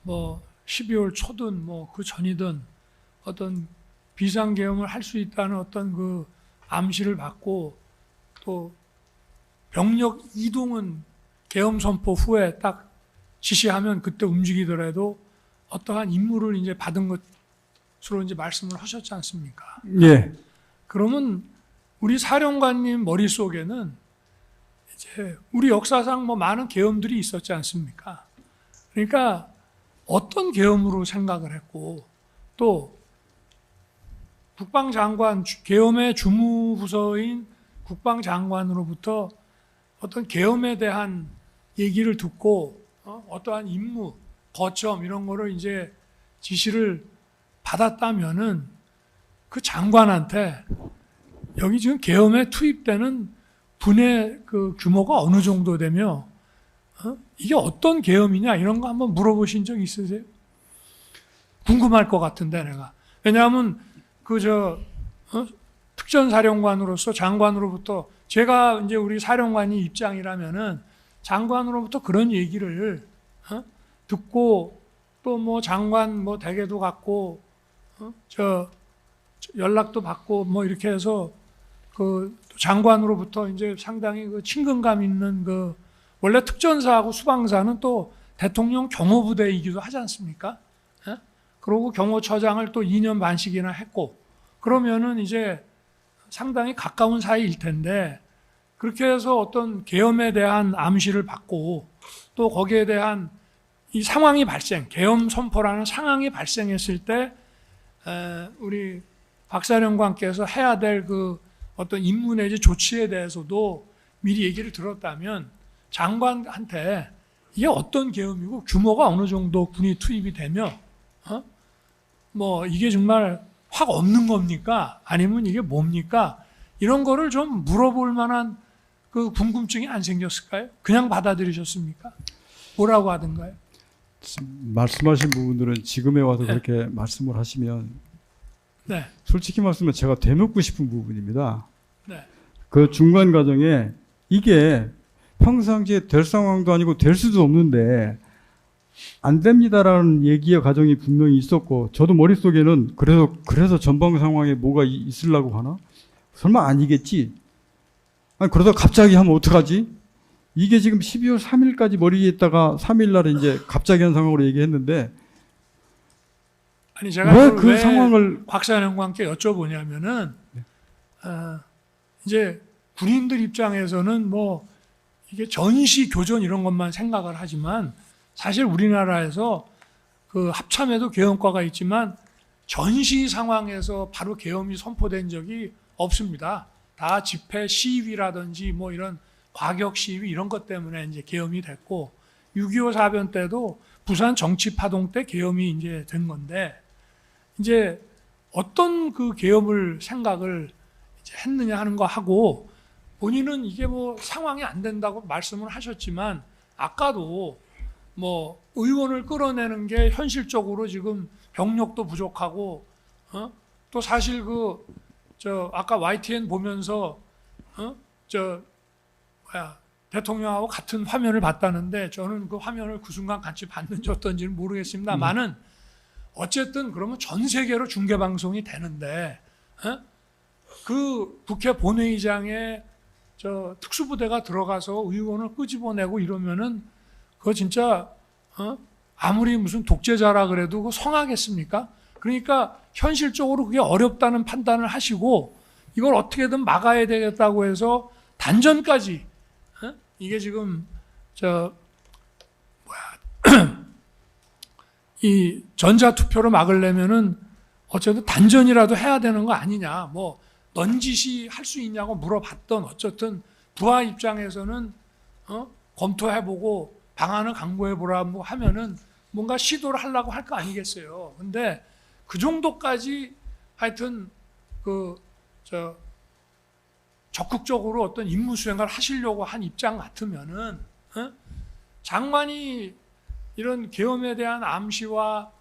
뭐 12월 초든 뭐 그 전이든 어떤 비상계엄을 할 수 있다는 어떤 그 암시를 받고 또 병력 이동은 계엄 선포 후에 딱 지시하면 그때 움직이더라도 어떠한 임무를 이제 받은 것으로 이제 말씀을 하셨지 않습니까? 예. 그러면 우리 사령관님 머릿속에는 이제 우리 역사상 뭐 많은 계엄들이 있었지 않습니까? 그러니까 어떤 계엄으로 생각을 했고 또 국방장관, 계엄의 주무부서인 국방장관으로부터 어떤 계엄에 대한 얘기를 듣고 어떠한 임무, 거점 이런 거를 이제 지시를 받았다면은 그 장관한테 여기 지금 계엄에 투입되는 분의 그 규모가 어느 정도 되며 이게 어떤 계엄이냐 이런 거 한번 물어보신 적 있으세요? 궁금할 것 같은데 내가. 왜냐하면 특전사령관으로서 장관으로부터 제가 이제 우리 사령관이 입장이라면은 장관으로부터 그런 얘기를 듣고 또 뭐 장관 뭐 대개도 갖고 연락도 받고 뭐 이렇게 해서 그 장관으로부터 이제 상당히 그 친근감 있는 그 원래 특전사하고 수방사는 또 대통령 경호부대이기도 하지 않습니까? 그러고 경호처장을 또 2년 반씩이나 했고 그러면은 이제 상당히 가까운 사이일 텐데 그렇게 해서 어떤 계엄에 대한 암시를 받고 또 거기에 대한 이 상황이 계엄 선포라는 상황이 발생했을 때 우리 박사령관께서 해야 될 그 어떤 임무 내지 조치에 대해서도 미리 얘기를 들었다면 장관한테 이게 어떤 계엄이고 규모가 어느 정도 군이 투입이 되며 뭐 이게 정말 확 없는 겁니까? 아니면 이게 뭡니까? 이런 거를 좀 물어볼 만한 그 궁금증이 안 생겼을까요? 그냥 받아들이셨습니까? 뭐라고 하던가요? 말씀하신 부분들은 지금에 와서 그렇게 말씀을 하시면 네. 솔직히 말씀하면 제가 되묻고 싶은 부분입니다. 네. 그 중간 과정에 이게 평상시에 될 상황도 아니고 될 수도 없는데 안 됩니다라는 얘기의 과정이 분명히 있었고 저도 머릿속에는 그래서 전방 상황에 뭐가 있으려고 하나? 설마 아니겠지? 아니 그러다 갑자기 하면 어떡하지? 이게 지금 12월 3일까지 머리에 있다가 3일 날에 이제 갑자기 한 상황으로 얘기했는데 아니 제가 왜 그 상황을 곽사령관께 여쭤보냐면은 이제 군인들 입장에서는 뭐 이게 전시 교전 이런 것만 생각을 하지만 사실 우리나라에서 그 합참에도 계엄과가 있지만 전시 상황에서 바로 계엄이 선포된 적이 없습니다. 다 집회 시위라든지 뭐 이런 과격 시위 이런 것 때문에 이제 계엄이 됐고 6.25 사변 때도 부산 정치 파동 때 계엄이 이제 된 건데 이제 어떤 그 계엄을 생각을 이제 했느냐 하는 거 하고 본인은 이게 뭐 상황이 안 된다고 말씀을 하셨지만 아까도 뭐 의원을 끌어내는 게 현실적으로 지금 병력도 부족하고 또 사실 아까 YTN 보면서 대통령하고 같은 화면을 봤다는데 저는 그 화면을 그 순간 같이 봤는지 어떤지는 모르겠습니다만은 어쨌든 그러면 전 세계로 중계 방송이 되는데 그 국회 본회의장에 특수부대가 들어가서 의원을 끄집어내고 이러면은 그거 진짜 아무리 무슨 독재자라 그래도 그거 성하겠습니까? 그러니까 현실적으로 그게 어렵다는 판단을 하시고 이걸 어떻게든 막아야 되겠다고 해서 단전까지 이게 지금 이 전자투표로 막으려면은 어쨌든 단전이라도 해야 되는 거 아니냐 뭐 넌지시 할 수 있냐고 물어봤던 어쨌든 부하 입장에서는 검토해보고 방안을 강구해보라고 하면은 뭔가 시도를 하려고 할 거 아니겠어요. 근데 그 정도까지 하여튼 적극적으로 어떤 임무 수행을 하시려고 한 입장 같으면은 장관이 이런 계엄에 대한 암시와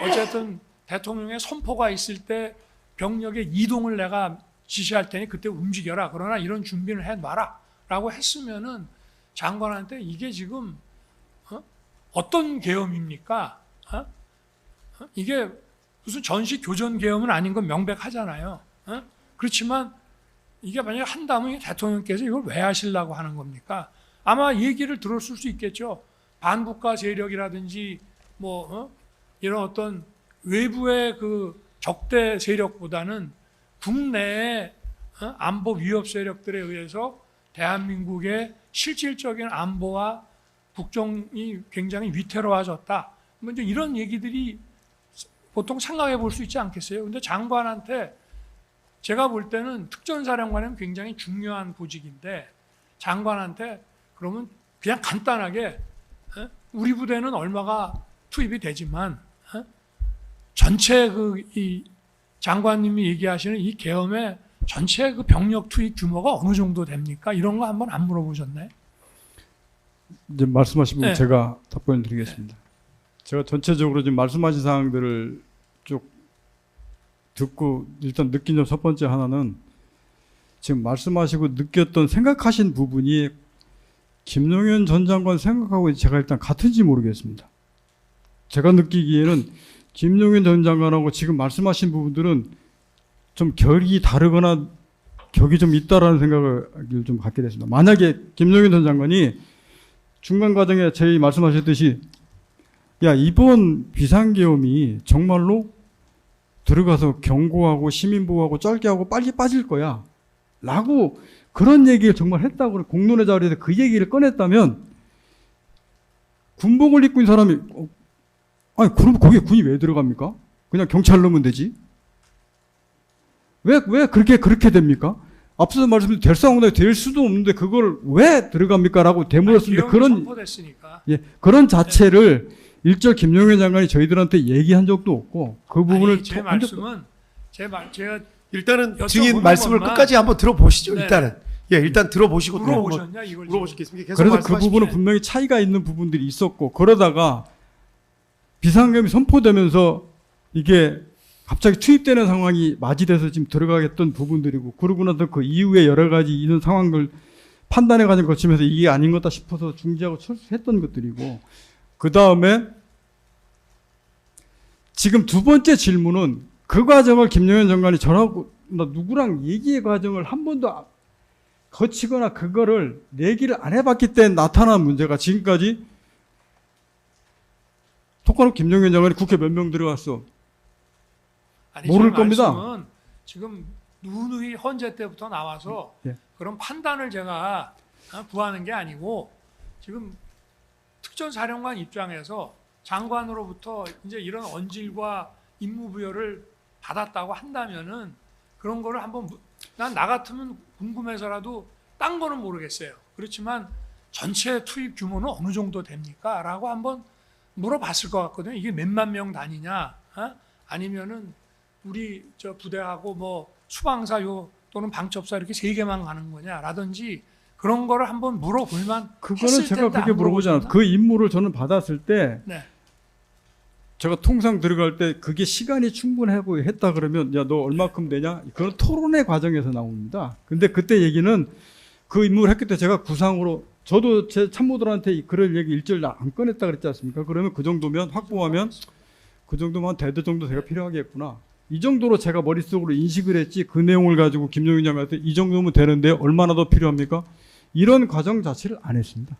어쨌든 대통령의 선포가 있을 때 병력의 이동을 내가 지시할 테니 그때 움직여라. 그러나 이런 준비를 해놔라. 라고 했으면은 장관한테 이게 지금 어떤 계엄입니까? 어? 이게 무슨 전시 교전 계엄은 아닌 건 명백하잖아요. 어? 그렇지만 이게 만약에 한다면 대통령께서 이걸 왜 하시려고 하는 겁니까? 아마 얘기를 들었을 수 있겠죠. 반국가 세력이라든지 이런 어떤 외부의 그 적대 세력보다는 국내의 안보 위협 세력들에 의해서 대한민국의 실질적인 안보와 국정이 굉장히 위태로워졌다. 뭐 이제 이런 얘기들이 보통 생각해 볼 수 있지 않겠어요? 근데 장관한테 제가 볼 때는 특전사령관은 굉장히 중요한 보직인데 장관한테 그러면 그냥 간단하게 우리 부대는 얼마가 투입이 되지만 전체 이 장관님이 얘기하시는 이 계엄의 전체 그 병력 투입 규모가 어느 정도 됩니까? 이런 거 한번 안 물어보셨나요? 이제 말씀하신 부분 네. 제가 답변을 드리겠습니다. 제가 전체적으로 지금 말씀하신 사항들을 쭉 듣고 일단 느낀 점 첫 번째 하나는 지금 말씀하시고 느꼈던 생각하신 부분이 김용현 전 장관 생각하고 제가 일단 같은지 모르겠습니다. 제가 느끼기에는 김용현 전 장관하고 지금 말씀하신 부분들은 좀 결이 다르거나 격이 좀 있다라는 생각을 좀 갖게 됐습니다. 만약에 김용현 전 장관이 중간 과정에 저희 말씀하셨듯이 야 이번 비상계엄이 정말로 들어가서 경고하고 시민보호하고 짧게 하고 빨리 빠질 거야 라고 그런 얘기를 정말 했다고 공론의 자리에서 그 얘기를 꺼냈다면 군복을 입고 있는 사람이 아니 그럼 거기에 군이 왜 들어갑니까? 그냥 경찰 넣으면 되지. 왜 그렇게 됩니까? 앞서서 말씀드린 될상황이 될 수도 없는데 그걸 왜 들어갑니까? 라고 되물었는데 그런 자체를 일절 김용현 장관이 저희들한테 얘기한 적도 없고 그 부분을 제 말씀은 제가 일단은 여쭤보는 증인 말씀을 것만- 끝까지 한번 들어보시죠. 네. 일단은 일단 들어보시고 또 한번 물어보셨냐 이걸 물어보시겠습니다. 계속 그래서 그 말씀하십시오. 부분은 분명히 차이가 있는 부분들이 있었고 그러다가 비상계엄이 선포되면서 이게 갑자기 투입되는 상황이 맞이돼서 지금 들어가겠던 부분들이고 그러고 나서 그 이후에 여러 가지 이런 상황을 판단의 과정 거치면서 이게 아닌 거다 싶어서 중지하고 철수했던 것들이고 그 다음에 지금 두 번째 질문은 그 과정을 김용현 장관이 저하고 누구랑 얘기의 과정을 한 번도 거치거나 그거를 얘기를 안 해봤기 때문에 나타난 문제가 지금까지 똑바로 김용현 장관이 국회 몇 명 들어갔어. 모를 겁니다. 말씀은 지금 누누이 헌재 때부터 나와서 예. 그런 판단을 제가 구하는 게 아니고 지금 특전사령관 입장에서 장관으로부터 이제 이런 언질과 임무부여를 받았다고 한다면은 그런 거를 한번 난 나 같으면 궁금해서라도 딴 거는 모르겠어요. 그렇지만 전체 투입 규모는 어느 정도 됩니까? 라고 한번 물어봤을 것 같거든요. 이게 몇만 명 단위냐? 아니면은 우리 저 부대하고 뭐 수방사요 또는 방첩사 이렇게 세 개만 가는 거냐라든지 그런 거를 한번 물어볼만 그거는 했을 제가 텐데 그렇게 안 물어보지 않았어요. 물어보셨나? 그 임무를 저는 받았을 때 네. 제가 통상 들어갈 때 그게 시간이 충분하고 했다 그러면 야 너 얼마큼 되냐? 그건 토론의 과정에서 나옵니다. 근데 그때 얘기는 그 임무를 했기 때문에 제가 구상으로 저도 제 참모들한테 그럴 얘기 일절 안 꺼냈다 그랬지 않습니까? 그러면 그 정도면 확보하면 그 정도면 대대 정도 제가 필요하겠구나. 이 정도로 제가 머릿속으로 인식을 했지 그 내용을 가지고 김용현 장관한테 이 정도면 되는데 얼마나 더 필요합니까? 이런 과정 자체를 안 했습니다.